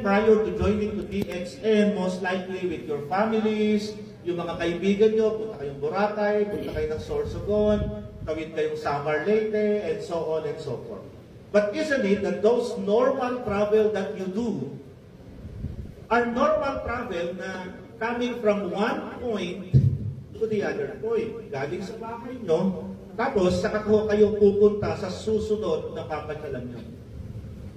prior to joining to DXN, most likely with your families, yung mga kaibigan nyo, punta kayong Boracay, punta kayo ng Sorsogon, tawid kayong Samar Leyte, and so on and so forth. But isn't it that those normal travel that you do are normal travel na coming from one point to the other point. Galing sa bahay nyo, tapos saka kayo pupunta sa susunod na papasyalan nyo.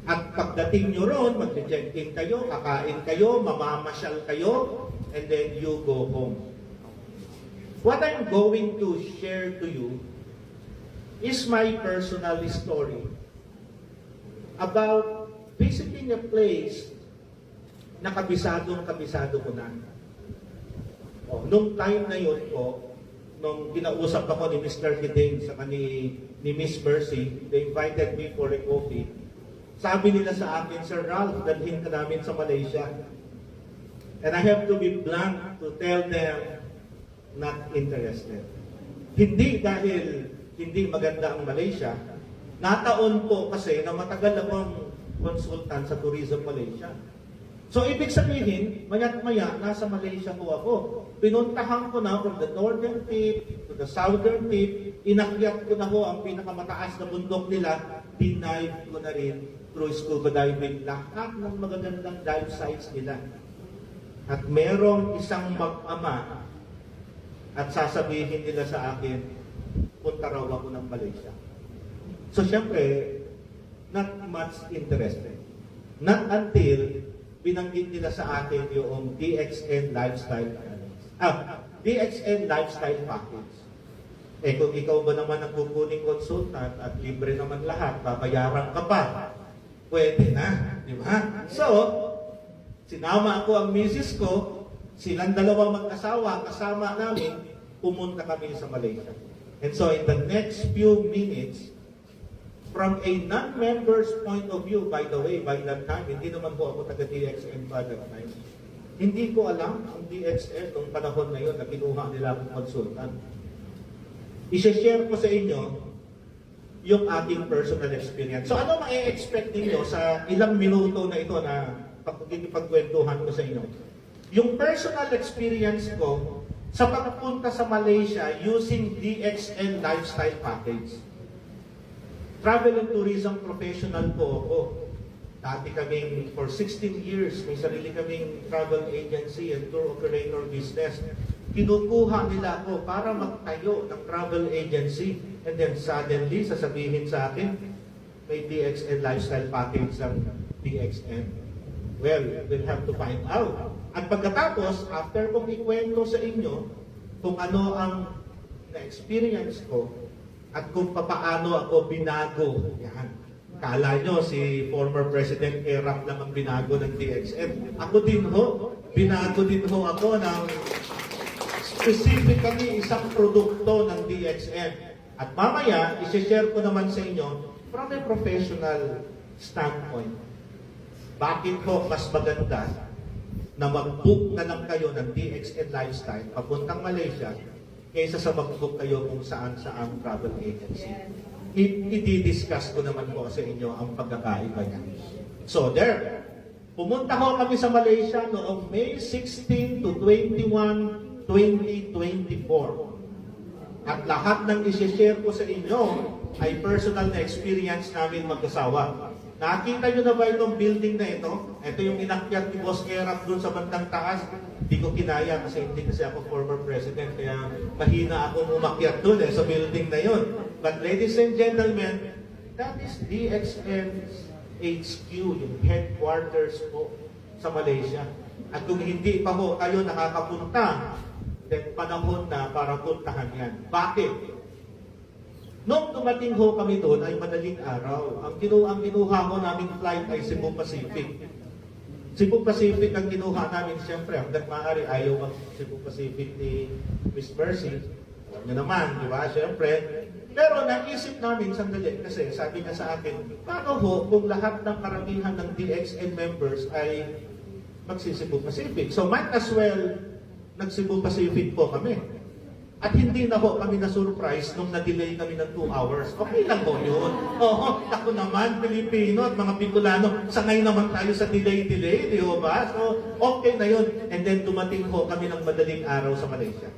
At pagdating nyo ron, mag-check-in kayo, kakain kayo, mamamasyal kayo, and then you go home. What I'm going to share to you is my personal story about visiting a place na kabisadong-kabisado ko na. Nung time na yun po, nung kinausap ako ni Mr. Hiding sa ni Miss Mercy, they invited me for a coffee. Sabi nila sa akin, Sir Ralph, dalhin ka namin sa Malaysia. And I have to be blunt to tell them, not interested. Hindi dahil hindi maganda ang Malaysia. Nataon po kasi na matagal akong consultant sa Tourism Malaysia. So, ibig sabihin, maya't-maya, nasa Malaysia po ako. Pinuntahan ko na from the northern tip to the southern tip, inakyat ko na ho ang pinakamataas na bundok nila, dinive ko na rin through scuba diving lahat ng magagandang dive sites nila. At merong isang mag-ama at sasabihin nila sa akin, punta raw ako ng Malaysia. So, syempre, not much interested. Not until binanggit nila sa akin yung DXN Lifestyle DXN Lifestyle Package. Kung ikaw ba naman ang kukuning consultant at libre naman lahat, babayaran ka pa, pwede na, di ba? So, sinama ko ang misis ko, silang dalawang mag-asawa, kasama namin, pumunta kami sa Malaysia. And so, in the next few minutes, from a non-member's point of view, by the way, by that time, hindi naman po ako taga-DXN by that time. Hindi ko alam ang DXN nung panahon na yun na kinuha nila akong consultant. I-share ko sa inyo yung ating personal experience. So ano ma-expect ninyo sa ilang minuto na ito na pagkikipagkwentuhan ko sa inyo? Yung personal experience ko sa pagpunta sa Malaysia using DXN Lifestyle Package. Travel and tourism professional po ako. Dati kaming, for 16 years, may sarili kaming travel agency and tour operator business. Kinukuha nila ako para magtayo ng travel agency. And then suddenly, sasabihin sa akin, may DXN lifestyle package ng DXN. Well, we'll have to find out. At pagkatapos, after kong ikwento sa inyo kung ano ang na-experience ko, at kung papaano ako binago. Yan. Kala nyo, si former President Erap lang ang binago ng DXN. Ako din ho, binago din ho ako ng specifically isang produkto ng DXN. At mamaya, isi-share ko naman sa inyo from a professional standpoint. Bakit ho mas maganda na mag-book na lang kayo ng DXN Lifestyle papuntang Malaysia kaysa sa mag-book kayo kung saan-saan travel agency. I-discuss ko naman po sa inyo ang pagkakaiba niya. So there, pumunta ho kami sa Malaysia noong May 16 to 21, 2024. At lahat ng isi-share ko sa inyo ay personal na experience namin mag-asawa. Nakita nyo na ba itong building na ito? Ito yung inakyat ni Boss Erap doon sa bandang taas. Hindi ko kinaya hindi kasi ako former president, kaya mahina akong umakyat doon sa building na yun. But ladies and gentlemen, that is DXN's HQ, yung headquarters po sa Malaysia. At kung hindi pa ho kayo nakakapunta, then panahon na para puntahan yan. Bakit? Nung dumating ho kami doon ay madaling araw. Ang kinuha ho namin flight ay Cebu Pacific. Cebu Pacific ang kinuha namin, siyempre, hanggang maaari ayaw ang Cebu Pacific ni Miss Mercy. Alam niyo naman, di ba? Siyempre. Pero naisip namin sandali kasi sabi niya sa akin, paano ho kung lahat ng karamihan ng DXN members ay magsi-Cebu Pacific? So might as well nag-Cebu Pacific po kami. At hindi na ho kami na-surprise nung na-delay kami ng 2 hours. Okay lang ho yun. Oo, ako naman, Pilipino at mga Bicolano, sanay naman tayo sa delay-delay, di ho ba? So, okay na yun. And then dumating ho kami ng madaling araw sa Malaysia.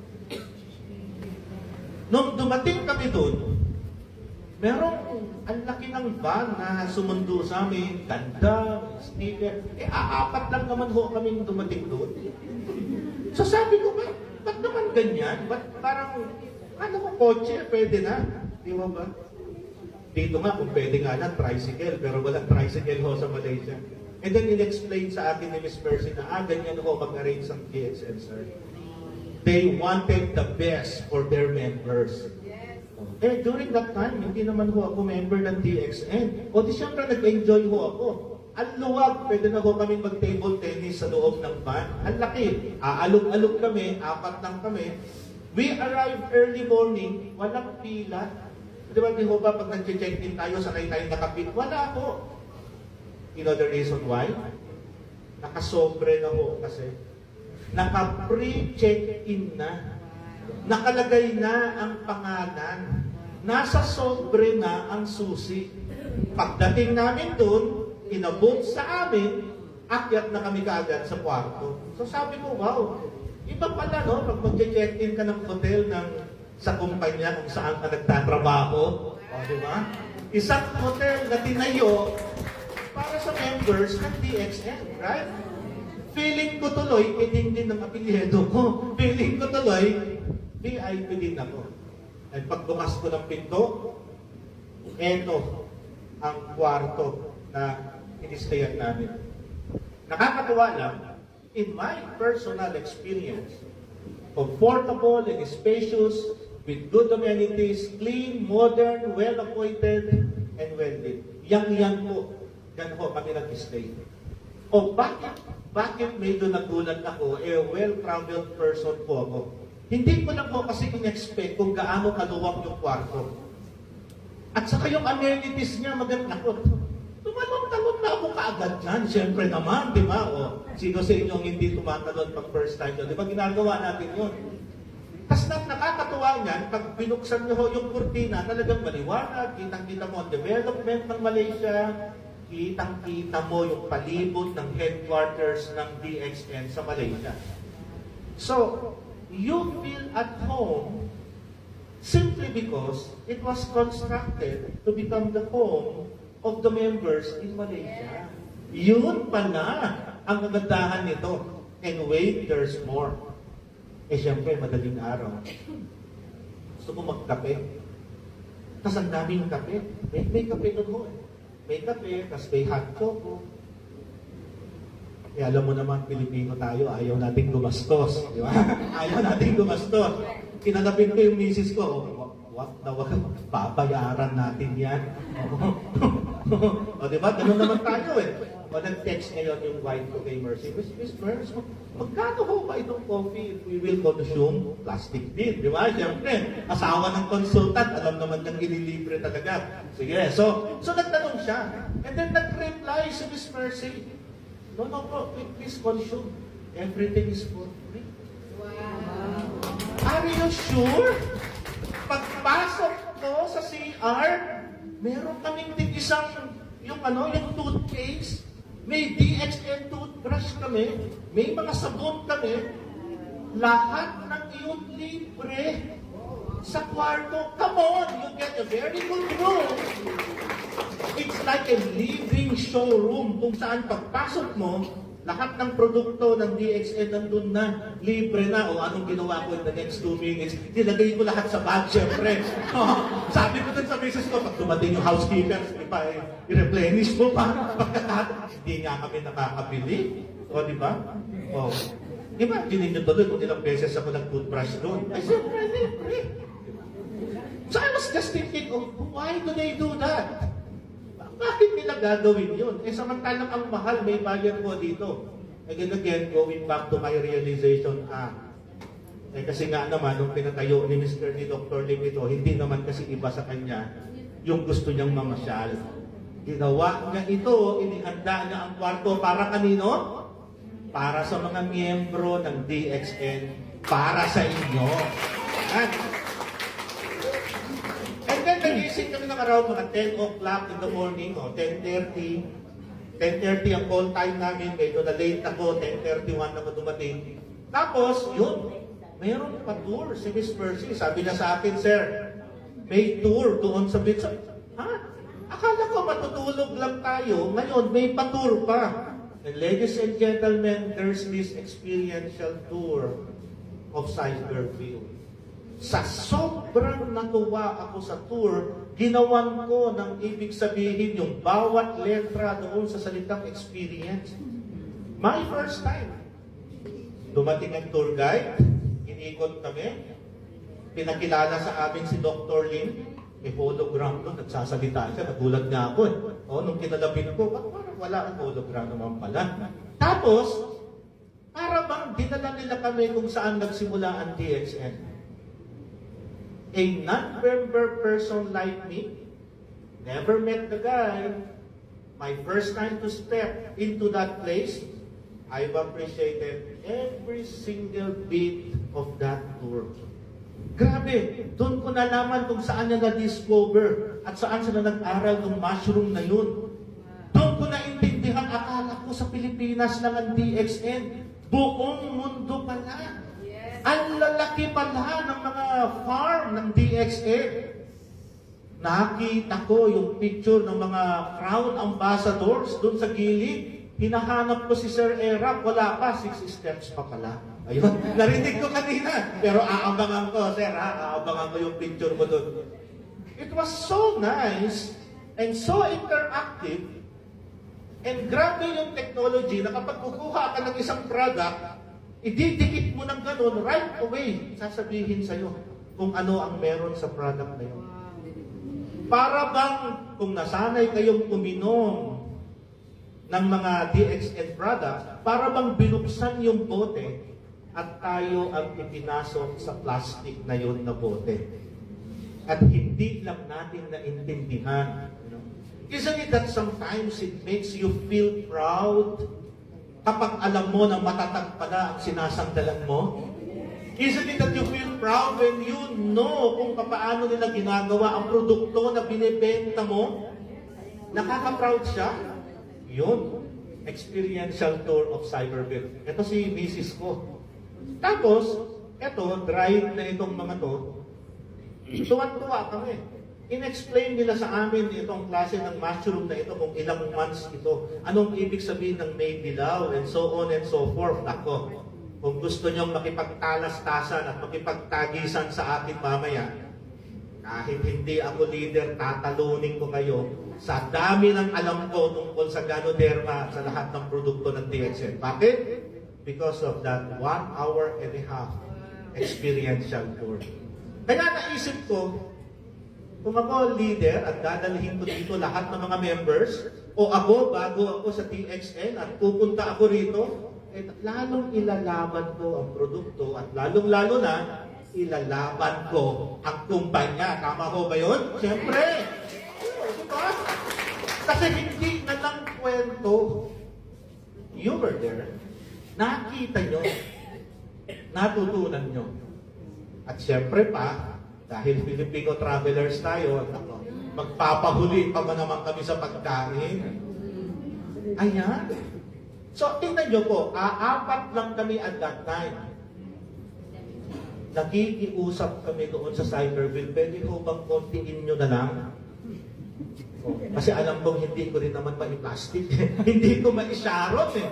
Nung dumating kami dun, merong ang laki ng van na sumundo sa amin, ganda, sticker. Aapat lang naman ho kami dumating doon. So sabi ko, ba't naman ganyan? Ba't parang, ano ko, kotse, pwede na. Di ba ba? Dito nga, kung pwede nga na, tricycle, pero walang tricycle ho sa Malaysia. And then in-explain sa akin ni Miss Percy na, ganyan ho mag-arrange ang DXN, sir. They wanted the best for their members. During that time, hindi naman ho ako member ng DXN. O di siyempre, nag-enjoy ho ako. Ang luwag, pwede na ho kami mag-table tennis sa loob ng van. Ang laki. Aalog-alog kami, 4 lang kami. We arrived early morning, walang pila. Di ba, di ho ba, pag nag-check-in tayo, sanay tayo nakapit? Wala ho. You know the reason why? Nakasobre na ho kasi. Naka-pre-check-in na. Nakalagay na ang pangalan. Nasa sobre na ang susi. Pagdating namin doon, inabot sa amin, akyat na kami kaagad sa kwarto. So sabi ko, wow, iba pala, no? Pag mag-check-in ka ng hotel sa kumpanya kung saan ka nagtatrabaho, di ba? Isang hotel na tinayo para sa members ng DXN, right? Feeling ko tuloy, din ng apelyido ko. Feeling ko tuloy, VIP din ako. At pagbukas ko ng pinto, eto ang kwarto na inistayan namin. Nakakatuwa lang, in my personal experience, comfortable and spacious, with good amenities, clean, modern, well-appointed, and well-lit. Yang po, yan po kami nag-stay. O bakit medyo nagulat ako, well-traveled person po ako. Hindi ko lang po kasi in-expect kung gaano kaluwag yung kwarto. At saka yung amenities niya, maganda ko. Tumalon-talon na ako kaagad dyan. Siyempre naman, di ba? O, sino sa inyo hindi tumatalon pag first time yun? Di ba ginagawa natin yun? Tapos nakakatuwa niyan, pag binuksan niyo yung kurtina, talagang maliwanag, kitang-kita mo ang development ng Malaysia, kitang-kita mo yung palibot ng headquarters ng DXN sa Malaysia. So, you feel at home simply because it was constructed to become the home of the members in Malaysia. Yun pala ang kagandahan nito. And wait, there's more. Siyempre, madaling araw. Gusto ko magkape. Tapos ang daming kape. May kape doon ho. May kape, tapos may hot choco. Alam mo naman, Pilipino tayo, ayaw nating gumastos. Di ba? Ayaw nating gumastos. Kinanapin ko yung misis ko, papayaran natin yan. O di ba? Ganun naman tayo eh. O nag-text ngayon yung wife ko kay Mercy, Miss Mercy, magkano ho ba itong coffee if we will consume plastic din? Di ba? Siyempre, asawa ng consultant, alam naman nang ililibre talaga. Sige, so nagtanong siya. And then nag-reply si Miss Mercy, no, please consume. Everything is for free. Wow! Are you sure? Pagpasok ko sa CR, meron kaming isang yung toothpaste, may DXN toothbrush kami, may mga sabon kami, lahat ng iyon libre sa kwarto. Come on, you get a very good room. It's like a living showroom kung saan pagpasok mo, lahat ng produkto ng DXN nandun na, libre na. O anong ginawa ko in the next 2 minutes? Nilagay ko lahat sa bag, syempre. Sabi ko dun sa misis ko, pag dumating yung housekeeper, i-replenish mo pa. Hindi nga kami nakakabili. O, di ba? O, di ba? Hindi nyo tuloy kung ilang beses ako nag-toothbrush doon. Ay, syempre, libre. So I was just thinking, why do they do that? Bakit nila gagawin yun? Samantalang ang mahal, may bayad ko dito. Again, going back to my realization, kasi nga naman, nung pinatayo ni Dr. Lim ito, hindi naman kasi iba sa kanya yung gusto niyang mamasyal. Ginawa niya ito, inihanda niya ang kwarto para kanino? Para sa mga miyembro ng DXN, para sa inyo. Yan. And then, nagising kami ng around mga 10 o'clock in the morning, o 10:30. 10:30 ang call time namin, medyo na late ako, 10:31 ako dumating. Tapos, yun, mayroon pa tour si Miss Mercy. Sabi niya sa akin, sir, may tour doon sa beach. Ha? Akala ko matutulog lang tayo, ngayon may pa-tour pa. And ladies and gentlemen, there's this experiential tour of Cyberville. Sa sobrang natuwa ako sa tour, ginawan ko ng ibig sabihin yung bawat letra doon sa salitang experience. My first time. Dumating ang tour guide, inikot kami, pinakilala sa amin si Dr. Lin, may hologram doon, nagsasalita siya, nagulat nga ako. Nung kinalapin ko, parang wala ang hologram naman pala. Tapos, para bang dinala nila kami kung saan nagsimula ang DXN. A non-member person like me, never met the guy, my first time to step into that place, I've appreciated every single bit of that tour. Grabe, doon ko nalaman kung saan niya na-discover at saan siya nag-aral ng mushroom na yun. Doon ko naintindihan, akala ko sa Pilipinas lang ang DXN. Buong mundo pala. Ang lalaki pala ng mga farm ng DXN. Nakita ko yung picture ng mga crown ambassadors doon sa gilid. Hinahanap ko si Sir Erap, wala pa, 6 steps pa pala. Ayun, narinig ko kanina. Pero aabangan ko, Sir, aabangan ko yung picture mo doon. It was so nice and so interactive. And grabe yung technology na kapag kukuha ka ng isang product, ididikit mo ng ganun, right away, sasabihin sa'yo kung ano ang meron sa product na yun. Para bang kung nasanay kayong uminom ng mga DXN products, para bang binuksan yung bote at tayo ang ipinasok sa plastic na yun na bote. At hindi lang natin naintindihan. Isn't it that sometimes it makes you feel proud kapag alam mo na matatag pala ang sinasandalan mo? Isn't it that you feel proud when you know kung paano nila ginagawa ang produkto na binibenta mo? Nakaka-proud siya? Yun. Experiential tour of Cyberville. Ito si Mrs. ko. Tapos, ito, drive na itong mga to, tuwan-tuwa kami. In-explain nila sa amin itong klase ng mushroom na ito, kung ilang months ito, anong ibig sabihin ng may dilaw, and so on and so forth. Ako, kung gusto nyong makipagtalas-tasan at makipagtagisan sa akin mamaya, kahit hindi ako leader, tatalunin ko kayo sa dami ng alam ko tungkol sa Ganoderma at sa lahat ng produkto ng DXN. Bakit? Because of that 1 hour and a half experiential tour. Kaya naisip ko, kung ako leader at dadalhin ko dito lahat ng mga members, o ako, bago ako sa TXN at pupunta ako rito, lalong ilalaban ko ang produkto at lalong-lalo na, ilalaban ko ang kumpanya. Tama ko ba yun? Siyempre! Diba? Kasi hindi na lang kwento. You were there. Nakita nyo. Natutunan nyo. At siyempre pa, dahil Filipino travelers tayo, magpapahuli pa ba naman kami sa pagkain? Ayan. So, tingnan nyo po, apat lang kami at that time. Nakikiusap kami doon sa Cyberville, pwede ko bang kontiin nyo na lang? Kasi alam kong hindi ko rin naman ma-plastic. Hindi ko ma-isharon eh.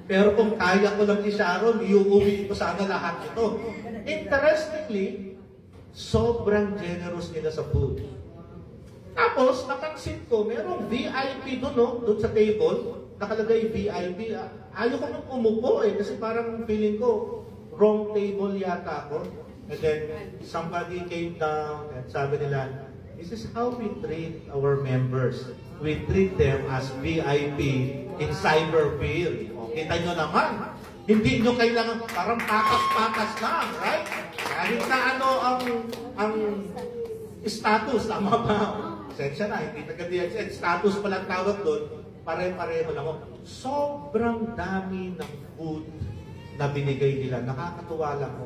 Pero kung kaya ko lang isharon, iuwi ko sana lahat ito. Interestingly, sobrang generous nila sa food. Tapos, napansin ko, merong VIP doon, no? Doon sa table, nakalagay VIP. Ayaw ko nang umupo eh, kasi parang feeling ko, wrong table yata ako. And then, somebody came down and sabi nila, this is how we treat our members. We treat them as VIP in Cyberville. O, kita nyo naman, hindi nyo kailangan, parang pakas-pakas lang, right? Kahit na ano ang status, tama ba? Sensya na, hindi taga-DXN. Status palang tawag doon, pare-pareho lang. Sobrang dami ng food na binigay nila. Nakakatuwa lang ko.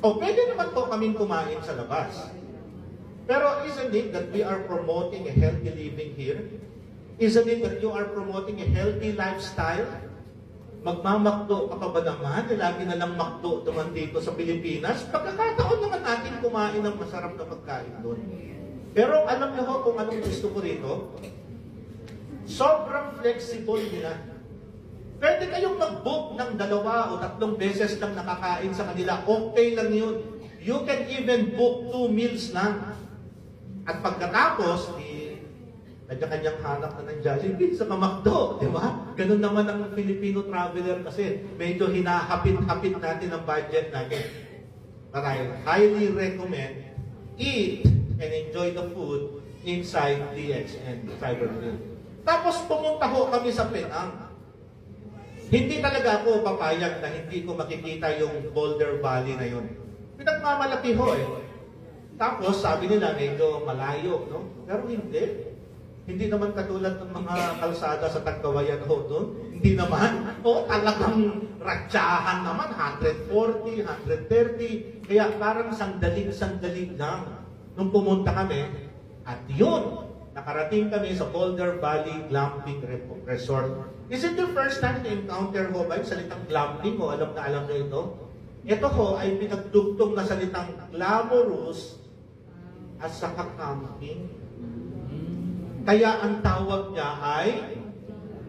O pwede naman po kaming kumain sa labas. Pero isn't it that we are promoting a healthy living here? Isn't it that you are promoting a healthy lifestyle? Magmamakdo ka pa ba naman? Lagi na lang makdo naman dito sa Pilipinas. Pagkakataon naman natin kumain ng masarap na pagkain doon. Pero alam niyo ho kung anong gusto ko rito? Sobrang flexible nila. Pwede kayong mag-book ng 2 o 3 beses lang nakakain sa kanila. Okay lang yun. You can even book 2 meals lang. At pagkatapos, kanya-kanyang hanap na ng Jollibee sa McDo, di ba? Ganun naman ang Filipino traveler kasi medyo hinahapit-hapit natin ang budget natin. But I highly recommend eat and enjoy the food inside DXN Cyberfield. Tapos pumunta ho kami sa Penang. Hindi talaga ako papayag na hindi ko makikita yung Boulder Valley na yun. Pinagmamalaki ho eh. Tapos sabi nila medyo malayo, no? Pero hindi. Hindi naman katulad ng mga kalsada sa Tagkawayan ho doon. Hindi naman. O talagang ratsahan naman. 140, 130. Kaya parang sandaling-sandali lang nung pumunta kami. At yun, nakarating kami sa Boulder Valley Glamping Resort. Is it the first time na encounter ho ba yung salitang glamping o alam na alam nyo ito? Ito ho ay pinagdugtong na salitang glamorous at saka camping. Kaya ang tawag niya ay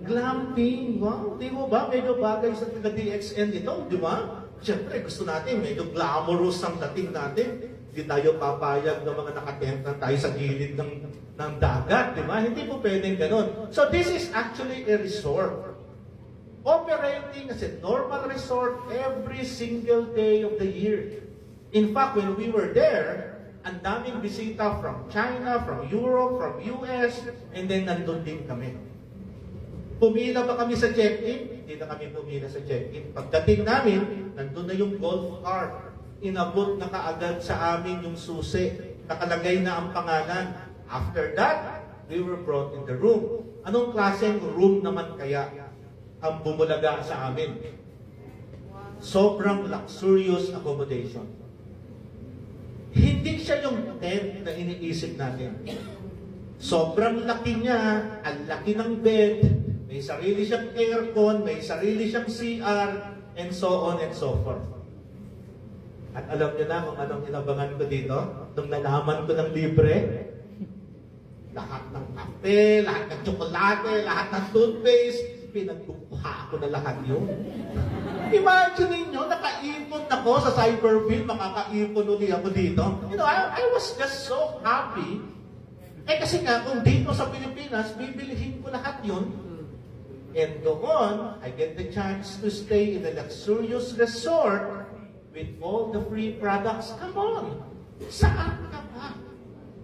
glamping. Wow, di mo ba? Medyo bagay sa taga-DXN ito, di ba? Siyempre, gusto natin, medyo glamorous ang dating natin. Hindi tayo papayag ng mga nakatent na tayo sa gilid ng dagat, di ba? Hindi po pwedeng ganun. So this is actually a resort. Operating as a normal resort every single day of the year. In fact, when we were there, ang daming bisita from China, from Europe, from US, and then nandun din kami. Pumila ba kami sa check-in? Hindi na kami pumila sa check-in. Pagdating namin, nandun na yung golf cart. Inabot na kaagad sa amin yung susi. Nakalagay na ang pangalan. After that, we were brought in the room. Anong klaseng room naman kaya ang bumulaga sa amin? Sobrang luxurious accommodation. Hindi siya yung tent na iniisip natin. Sobrang laki niya, ang laki ng bed, may sarili siyang aircon, may sarili siyang CR, and so on and so forth. At alam niyo na kung anong inabangan ko dito? Nung nalaman ko ng libre, lahat ng kape, lahat ng tsokolate, lahat ng toothpaste, pinagkukuha ko na lahat yun. Imagine ninyo, nakaipon ako sa Cyberfield, makakaipon ulit ako dito. You know, I was just so happy. Eh kasi nga, kung dito sa Pilipinas, bibilihin ko lahat yun. And doon, I get the chance to stay in a luxurious resort with all the free products. Come on! Saan ka pa?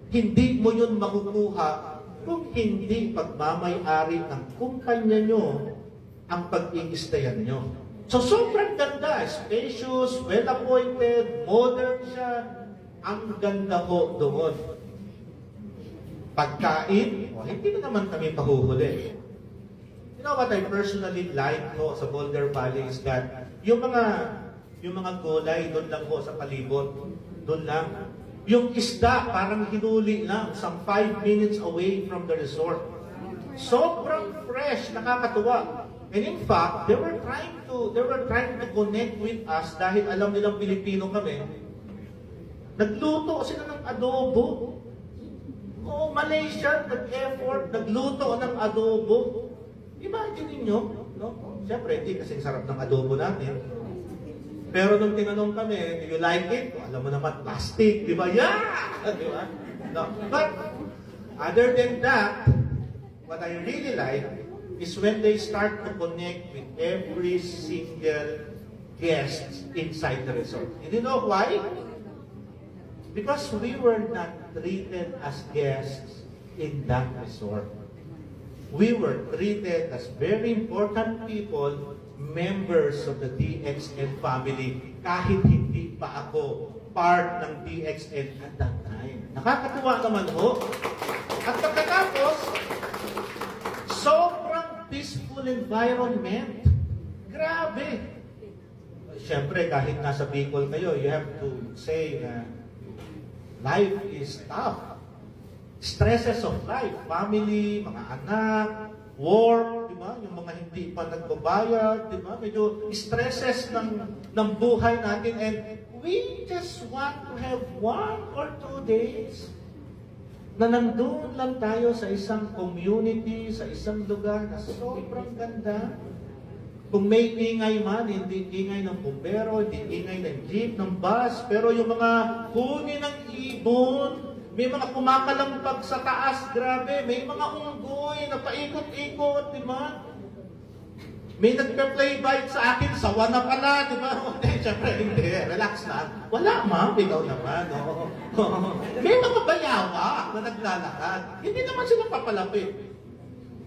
Hindi mo yun makukuha kung hindi pagmamay-ari ng kumpanya nyo ang pag-iistayan nyo. So, sobrang ganda. Spacious, well-appointed, modern siya. Ang ganda ho doon. Pagkain, hindi na naman kami pahuhuli. You know what I personally like ho sa Boulder Valley is that yung mga gulay doon lang ho sa palibot. Doon lang. Yung isda, parang hinuli lang, some 5 minutes away from the resort. Sobrang fresh, nakakatuwa. And in fact, they were trying to connect with us dahil alam nilang Pilipino kami. Nagluto sila ng adobo. Oo, Malaysia, nag-effort, nagluto ng adobo. Imagine niyo, no? Siyempre, hindi kasi sarap ng adobo natin. Pero nung tinanong kami, do you like it? Alam mo naman, plastic, di ba? Yeah! Di ba? No. But, other than that, what I really like is when they start to connect with every single guest inside the resort. And you know why? Because we were not treated as guests in that resort. We were treated as very important people, members of the DXN family, kahit hindi pa ako part ng DXN at that time. Nakakatuwa naman ho. At pagkatapos, sobrang peaceful environment. Grabe. Siyempre, kahit nasa Bicol kayo, you have to say na life is tough. Stresses of life, family, mga anak, work, di ba? Yung mga hindi pa nagbabayad, di ba? Medyo stresses ng buhay natin, and we just want to have 1 or 2 days na nandun lang tayo sa isang community, sa isang lugar na sobrang ganda. Kung may ingay man, hindi ingay ng bumbero, hindi ingay ng jeep, ng bus, pero yung mga huni ng ibon, may mga kumakalampag sa taas, grabe, may mga unggoy na paikot-ikot, di ba? May nagpe-play bite sa akin, sawa na pala, di ba? Siyempre, hindi, relax lang. Wala, ma'am, ikaw naman. May mga bayawa na naglalakad. Hindi naman sila papalapit.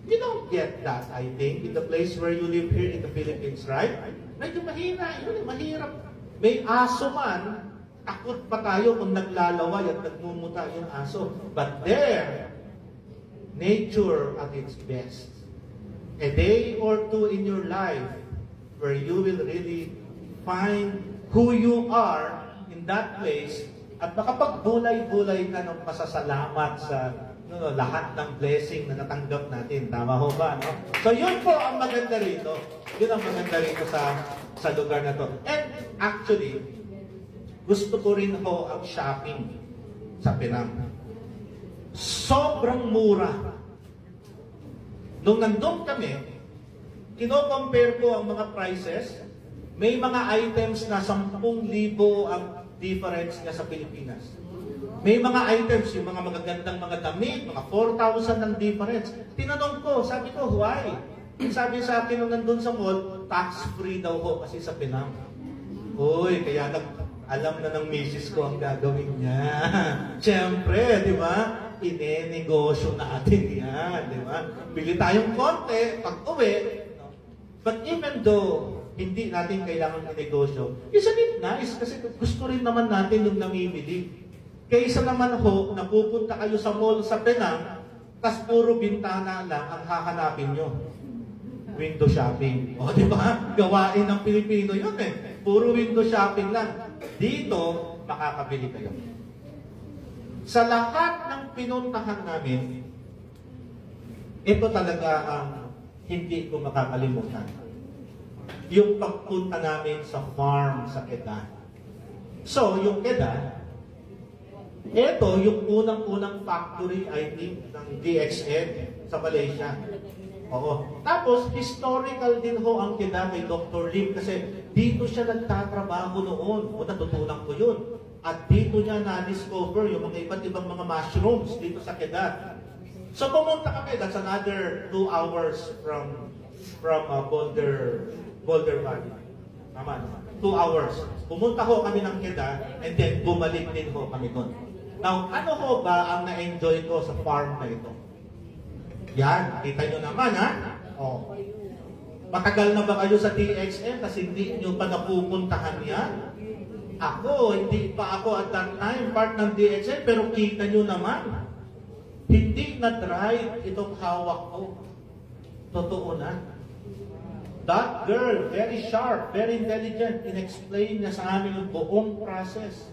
You don't get that, I think, in the place where you live here in the Philippines, right? Medyo mahirap. May aso man, takot pa tayo kung naglalaway at nagmumuta yung aso. But there, nature at its best. A day or 2 in your life where you will really find who you are in that place at makapagbulay-bulay ka ng pasasalamat sa lahat ng blessing na natanggap natin. Tama ho ba? No? So yun po ang maganda rito. Yun ang maganda rito sa lugar na to. And actually, gusto ko rin ho ang shopping sa Penang. Sobrang mura. Nung nandun kami, kino-compare ko ang mga prices, may mga items na 10,000 ang difference niya sa Pilipinas. May mga items, yung mga magagandang mga damit, mga 4,000 ang difference. Tinanong ko, sabi ko, why? Sabi sa akin nung nandun sa mall, tax-free daw ho kasi sa Penang. Uy, kaya alam na ng misis ko ang gagawin niya. Siyempre, di ba? Ine-negosyo natin yan, di ba? Bili tayong konti, pag-uwi. But even though hindi natin kailangan i-negosyo, isn't it nice? Kasi gusto rin naman natin yung namimili. Kaysa naman ho, napupunta kayo sa mall sa Penang, tas puro bintana lang ang hahanapin nyo. Window shopping. O, di ba? Gawain ng Pilipino yun eh. Puro window shopping lang. Dito, makakabili kayo. Sa lahat ng pinuntahan namin, ito talaga ang hindi ko makakalimutan. Yung pagpunta namin sa farm sa Kedah. So, yung Kedah, ito yung unang-unang factory, I think, ng DXN sa Malaysia. Oo. Tapos, historical din ho ang Kedah kay Dr. Lim kasi dito siya nagtatrabaho noon. O, natutunan ko yun. At dito niya na-discover yung mga iba't ibang mga mushrooms dito sa Kedah. So pumunta kami, that's another 2 hours from Boulder Valley. Tama, 2 hours. Pumunta ho kami ng Kedah and then bumalik din ho kami doon. Now, ano ho ba ang na-enjoy ko sa farm na ito? Yan, kita nyo naman ha? Oh. Matagal na ba kayo sa TXM kasi hindi nyo pa napupuntahan yan? Ako, hindi pa ako at that time part ng DXN, pero kita nyo naman, hindi na-try itong hawak ko. Totoo na. That girl, very sharp, very intelligent, in-explain niya sa amin ang buong process.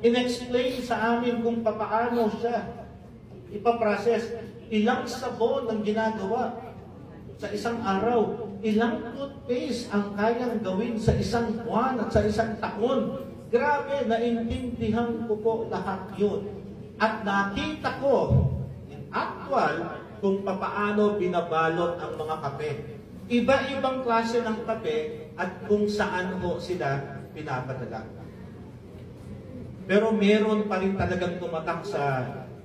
In-explain sa amin kung paano siya ipaprocess. Ilang sabon ang ginagawa sa isang araw. Ilang toothpaste ang kayang gawin sa isang buwan at sa isang taon. Grabe, naintindihan ko po lahat yun. At nakita ko, in actual, kung paano binabalot ang mga kape. Iba-ibang klase ng kape at kung saan ho sila pinapadala. Pero meron pa rin talagang tumatak sa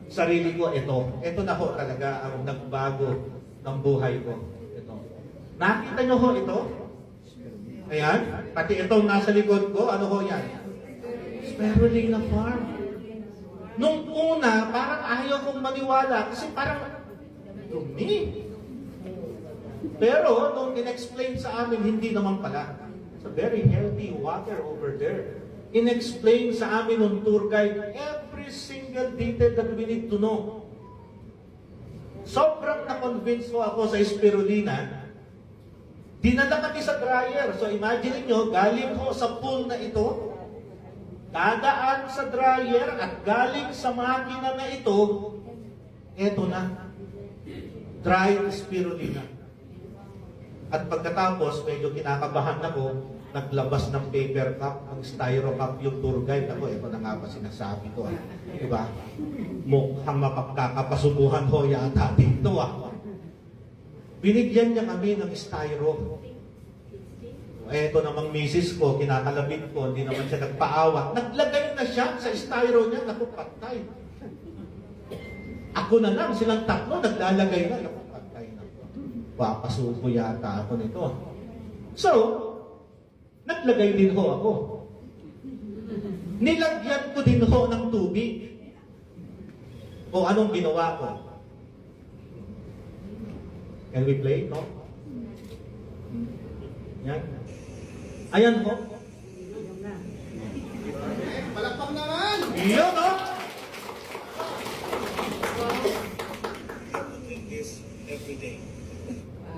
sarili ko, ito na ho talaga ang nagbago ng buhay ko. Nakita nyo ho ito? Ayan. Pati itong nasa likod ko, ano ho yan? Spirulina farm. Nung una, parang ayaw kong maniwala kasi parang dumi. Pero nung in-explain sa amin, hindi naman pala. It's a very healthy water over there. In-explain sa amin ng tour guide every single detail that we need to know. Sobrang na-convince ko ako sa spirulina. Dinala kami sa dryer. dryer. So imagine niyo, galing ho sa pool na ito, dadaan sa dryer at galing sa makina na ito, eto na, dried spirulina. At pagkatapos, medyo kinakabahan ako, naglabas ng paper cup, ng styro cup yung tour guide. Ako, ito na nga ba sinasabi ko. Diba? Mukhang mapagkakapasubuhan ho yata dito. Binigyan niya kami ng styro. Ito namang misis ko, kinakalabit ko, hindi naman siya nagpaawat. Naglagay na siya sa styro niya. Naku, patay. Ako na lang, silang tatlo, naglalagay na. Naku, patay na. Papasubo yata ako nito. So, naglagay din ho ako. Nilagyan ko din ho ng tubig. O anong ginawa ko? Can we play? No? Yan. Ayan ho. Palakpak naman! Iyon ho.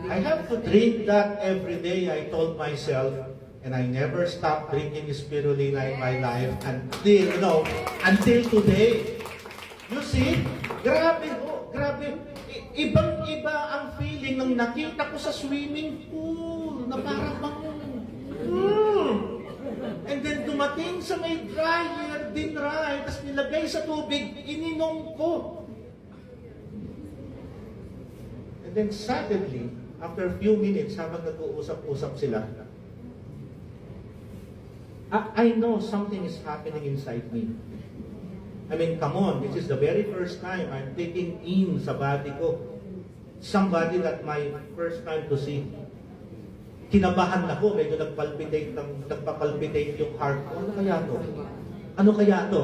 I have to drink that every day, I told myself, and I never stopped drinking spirulina in my life until today. You see? Grabe ho, grabe. Ibang-iba ang feeling ng nakita ko sa swimming pool na parang and then dumating sa may dryer, dinry, tapos nilagay sa tubig, ininom ko. And then suddenly, after a few minutes, habang nag-uusap-usap sila, I know something is happening inside me. I mean, come on, this is the very first time I'm taking in sa body ko somebody that my first time to see. Kinabahan ako, medyo nagpapalpitate yung heart ko. Ano kaya to? Ano kaya to?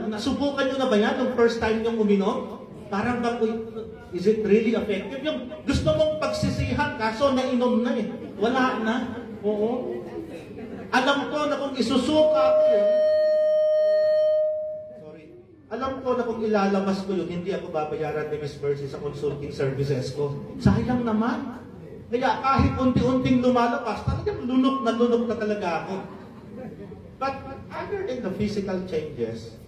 Nasubukan nyo na ba yan nung first time yung uminom? Parang bang, is it really effective? Yung gusto mong pagsisihan, kaso nainom na eh. Wala na. Oo. Alam ko na kung isusuka ko yun, alam ko na kung ilalabas ko yun, hindi ako babayaran ni Miss Mercy sa consulting services ko. Sayang naman. Kaya kahit unti-unting lumalabas, talagang lunok na talaga ako. But other than the physical changes,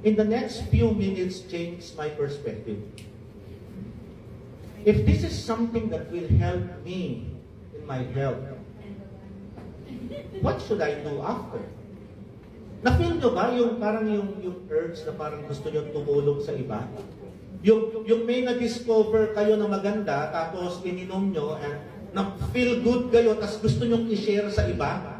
in the next few minutes changed my perspective. If this is something that will help me in my health, what should I do after? Na-feel nyo ba yung parang yung urge na parang gusto nyo tumulong sa iba? Yung may na-discover kayo na maganda, tapos ininom nyo, and na-feel good kayo, tapos gusto nyo i-share sa iba?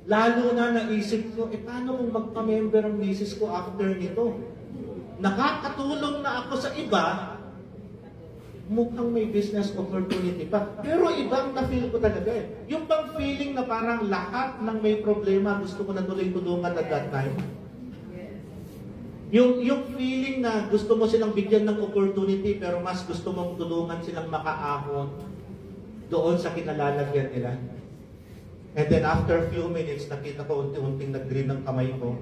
Lalo na naisip ko, paano kung magpa-member ang misis ko after nito? Nakakatulong na ako sa iba, mukhang may business opportunity pa. Pero ibang na-feel ko talaga eh. Yung bang feeling na parang lahat ng may problema gusto ko na tuloy tulungan at that time? Yung feeling na gusto mo silang bigyan ng opportunity pero mas gusto mong tulungan silang makaahon doon sa kinalalagyan nila. And then after a few minutes, nakita ko unti-unting nag-green ng kamay ko.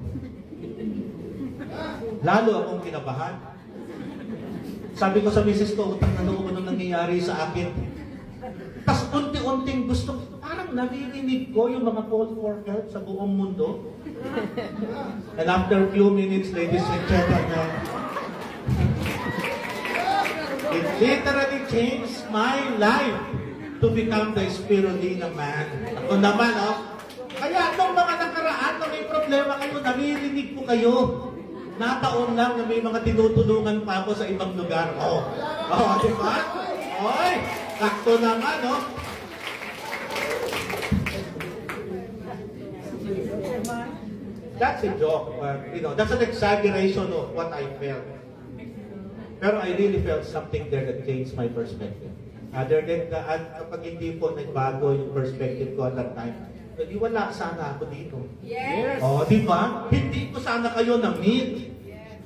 Lalo akong kinabahan. Sabi ko sa misis ko, utang na loob anong nangyayari sa akin. Tapos unti-unting gusto, parang naririnig ko yung mga call for help sa buong mundo. And after a few minutes, ladies and gentlemen, it literally changed my life to become the spirulina man. Ako naman, Kaya itong mga nakaraan na may problema kayo, naririnig ko kayo. Nataon lang na may mga tinutulungan pa ako sa ibang lugar. Di ba? Oy, sakto naman, That's a joke, but that's an exaggeration of what I felt. Pero I really felt something there that changed my perspective. Other than kapag hindi po nagbago yung perspective ko at that time, hindi wala sana ako dito. Yes! Di ba? Hindi ko sana kayo na-meet.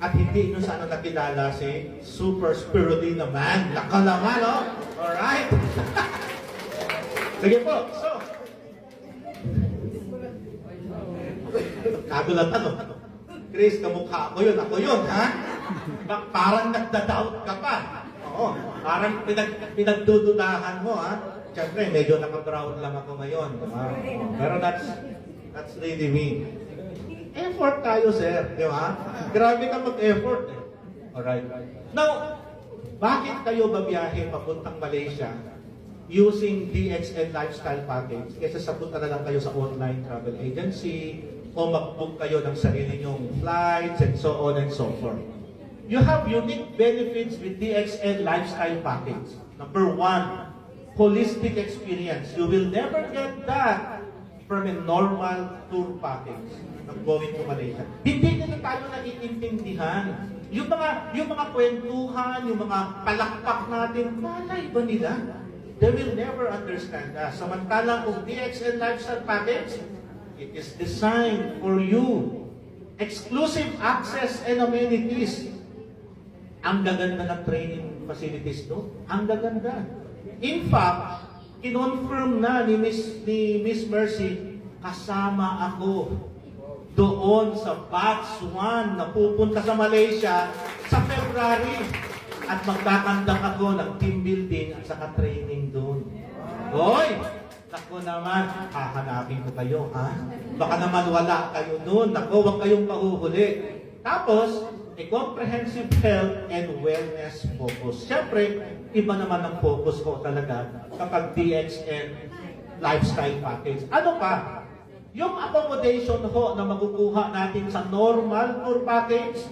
At hindi nyo sana nakilala si Super Spirulina Man. Nakalaman, Alright? Sige po. So, kagulatan, Chris, kamukha ko yun. Ako yun, ha? Parang nagda-doubt ka pa. Oo. Parang pinagdududahan mo, ha? Siyempre, medyo naka-brown lang ako ngayon. Pero that's really me. Effort tayo, sir. Di ba? Grabe ka mag-effort. Alright. Now, bakit kayo babiyahe papuntang Malaysia using DXN Lifestyle Package? Kesa sa punta na lang kayo sa online travel agency o mag-book kayo ng sarili nyong flights and so on and so forth. You have unique benefits with DXN Lifestyle Package. Number one, holistic experience. You will never get that from a normal tour package ng going to Malaysia. Hindi nila tayo naiintindihan. Yung mga kwentuhan, yung mga palakpak natin, malay ba nila? They will never understand that. Samantalang kung DXN Lifestyle Package, it is designed for you. Exclusive access and amenities. Ang gaganda ng training facilities doon. Ang gaganda. In fact, kinonfirm na ni Miss Mercy, kasama ako doon sa batch 1 na pupunta sa Malaysia sa February. At magkakandang ako ng team building at saka training doon. Hoy! Naku naman, hahanapin ko kayo, ha? Baka naman wala kayo doon. Naku, huwag kayong pahuhuli. Tapos, a comprehensive health and wellness focus. Siyempre, iba naman ang focus ko talaga kapag DXN Lifestyle Package. Ano pa? Yung accommodation ho na makukuha natin sa normal tour package,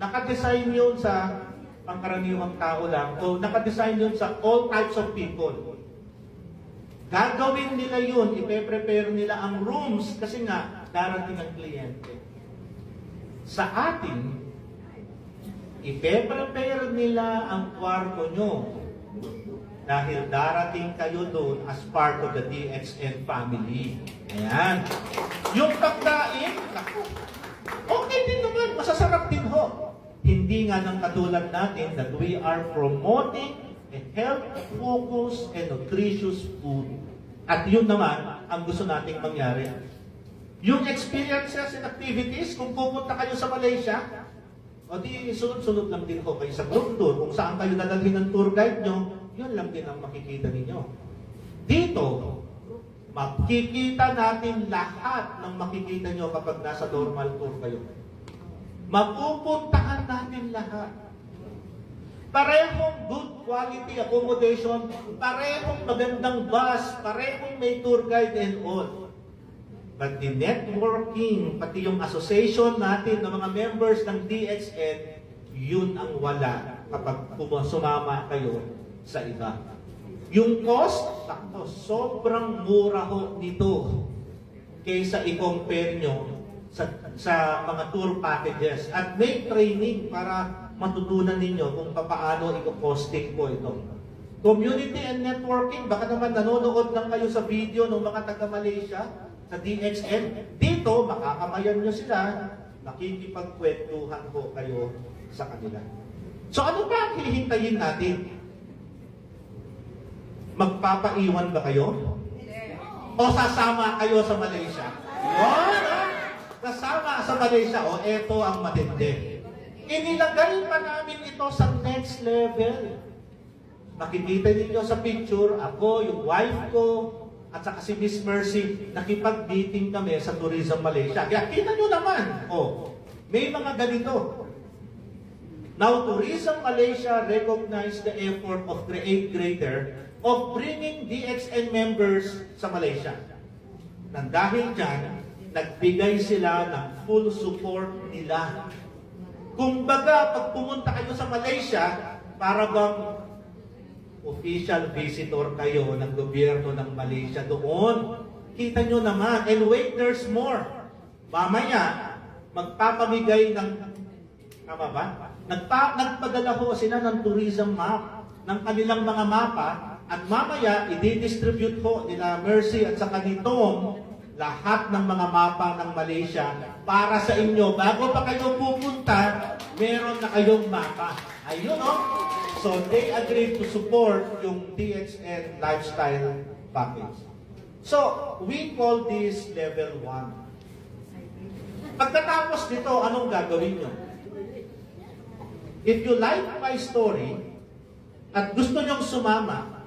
nakadesign yun sa pangkaraniwang tao lang o nakadesign yun sa all types of people. Gagawin nila yun, ipe-prepare nila ang rooms kasi nga darating ang kliyente. Sa atin, ipe-prepare nila ang kwarto nyo dahil darating kayo doon as part of the DXN family. Ayan. Yung pagkain, naku, okay din naman, masasarap din ho. Hindi nga ng katulad natin that we are promoting a health-focused and nutritious food. At yun naman ang gusto nating mangyari. Yung experiences and activities, kung pupunta kayo sa Malaysia, o di sunod-sunod lang din ho kayo sa group tour. Kung saan kayo dadalhin ng tour guide nyo, yun lang din ang makikita ninyo. Dito, makikita natin lahat ng makikita nyo kapag nasa normal tour kayo. Mapupuntahan natin lahat. Parehong good quality accommodation, parehong magandang bus, parehong may tour guide and all. But the networking, pati yung association natin ng mga members ng DXN, yun ang wala kapag sumama kayo sa iba. Yung cost, sakto, sobrang mura ho nito kaysa i-compare nyo sa mga tour packages. At may training para matutunan ninyo kung paano i-costing po ito. Community and networking, baka naman nanonood lang kayo sa video ng mga taga-Malaysia, sa DXN. Dito, makakamayan nyo sila, nakikipagkwentuhan po kayo sa kanila. So ano ba ang hihintayin natin? Magpapaiwan ba kayo? O sasama kayo sa Malaysia? Sasama sa Malaysia, o eto ang matindi. Inilagay pa namin ito sa next level. Makikita ninyo sa picture, ako, yung wife ko, at saka si Miss Mercy, nakipag-meeting kami sa Tourism Malaysia. Kaya kita nyo naman, may mga ganito. Now, Tourism Malaysia recognized the effort of Create Greater of bringing DXN members sa Malaysia. Nang dahil dyan, nagbigay sila ng full support nila. Kumbaga, pag pumunta kayo sa Malaysia, para bang official visitor kayo ng gobyerno ng Malaysia doon. Kita nyo naman. And wait, there's more. Mamaya, magpapamigay ng, tama ba? Nagpadala ho sila ng tourism map, ng kanilang mga mapa, at mamaya, i-distribute ho nila Mercy at saka ni Tom lahat ng mga mapa ng Malaysia para sa inyo. Bago pa kayo pupunta, meron na kayong mapa. Ayun, So, they agreed to support yung DXN Lifestyle Package. So, we call this level 1. Pagkatapos nito, anong gagawin nyo? If you like my story, at gusto nyong sumama,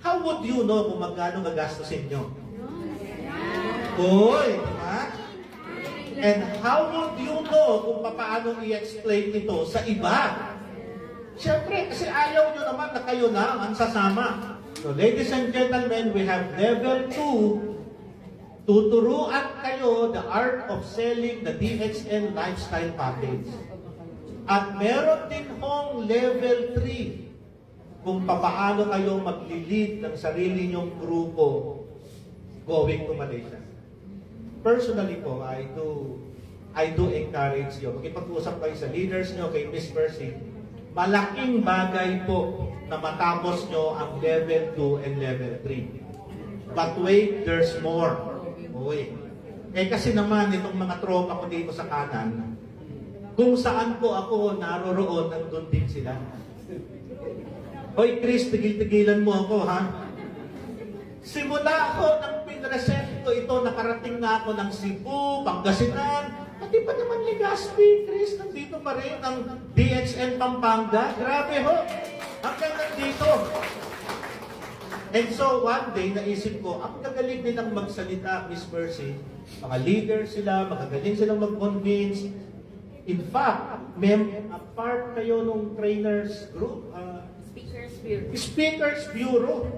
how would you know kung magkano gagastusin nyo? Uy, di ba? And how would you know kung paano i-explain ito sa iba? Siyempre, kasi ayaw nyo naman na kayo na ang sasama. So, ladies and gentlemen, we have level 2. Tuturuan kayo the art of selling the DXN Lifestyle Package. At meron din hong level 3 kung paano kayo magli-lead ng sarili nyong grupo going to Malaysia. Personally po, I do encourage you. Makipag-usap kayo sa leaders nyo, kay Miss Mercy. Malaking bagay po na matapos nyo ang level 2 and level 3. But wait, there's more. Uy. Kasi naman, itong mga tropa ko dito sa kanan, kung saan po ako naroroon, nandun din sila. Hoy, Chris, tigil-tigilan mo ako, ha? Simula ako nang pinresent ko ito, nakarating na ako ng Cebu, Pangasinan, pati pa naman Legazpi, Chris, nandito pa rin ang DXN Pampanga. Grabe ho, hanggang nandito. And so one day, naisip ko, ang gagaling nilang magsalita, Miss Mercy, mga leaders sila, magagaling silang mag-convince. In fact, part kayo nung trainers group, Speakers Bureau.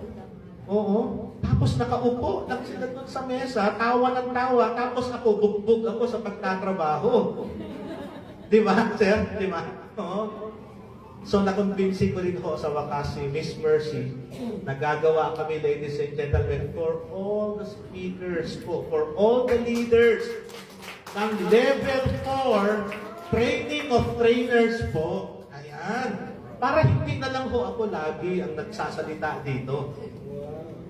Oo. Tapos nakaupo lang sila doon sa mesa, tawa ng tawa, tapos ako, bugbog ako sa pagtatrabaho. Di ba, sir? Di ba? Oo. So, nakonvince ko rin ho sa wakas si Miss Mercy na gagawa kami, ladies and gentlemen, for all the speakers po, for all the leaders ng level 4 training of trainers po. Ayan. Para hindi na lang ho ako lagi ang nagsasalita dito.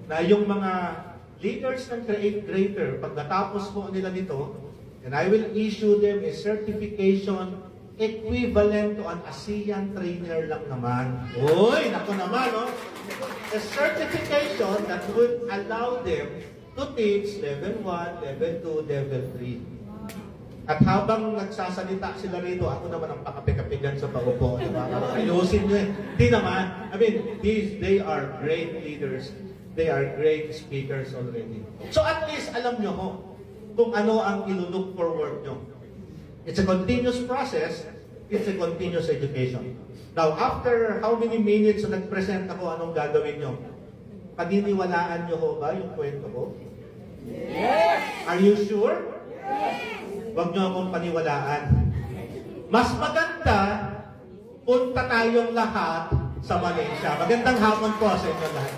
Na yung mga leaders ng Create Greater, pag natapos po nila nito, and I will issue them a certification equivalent to an ASEAN trainer lang naman. Uy, naku naman, no? A certification that would allow them to teach level 1, level 2, level 3. At habang nagsasalita sila rito, ako naman ang pakape-kapigan sa paupo. Diba? Ayusin nyo eh. Di naman. I mean, they are great leaders. They are great speakers already. So at least alam nyo ho kung ano ang ilulook forward nyo. It's a continuous process. It's a continuous education. Now, after how many minutes na nag-present ako, anong gagawin nyo? Paniniwalaan nyo ho ba yung kwento ko? Yes! Are you sure? Yes! Huwag nyo akong paniwalaan. Mas maganda, punta tayong lahat sa Malaysia. Magandang hapon po sa inyo lahat.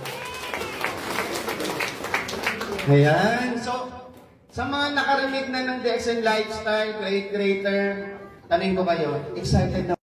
Ayan. So, sa mga nakarinig na ng DXN Lifestyle, Create Greater, tanong ko kayo, excited na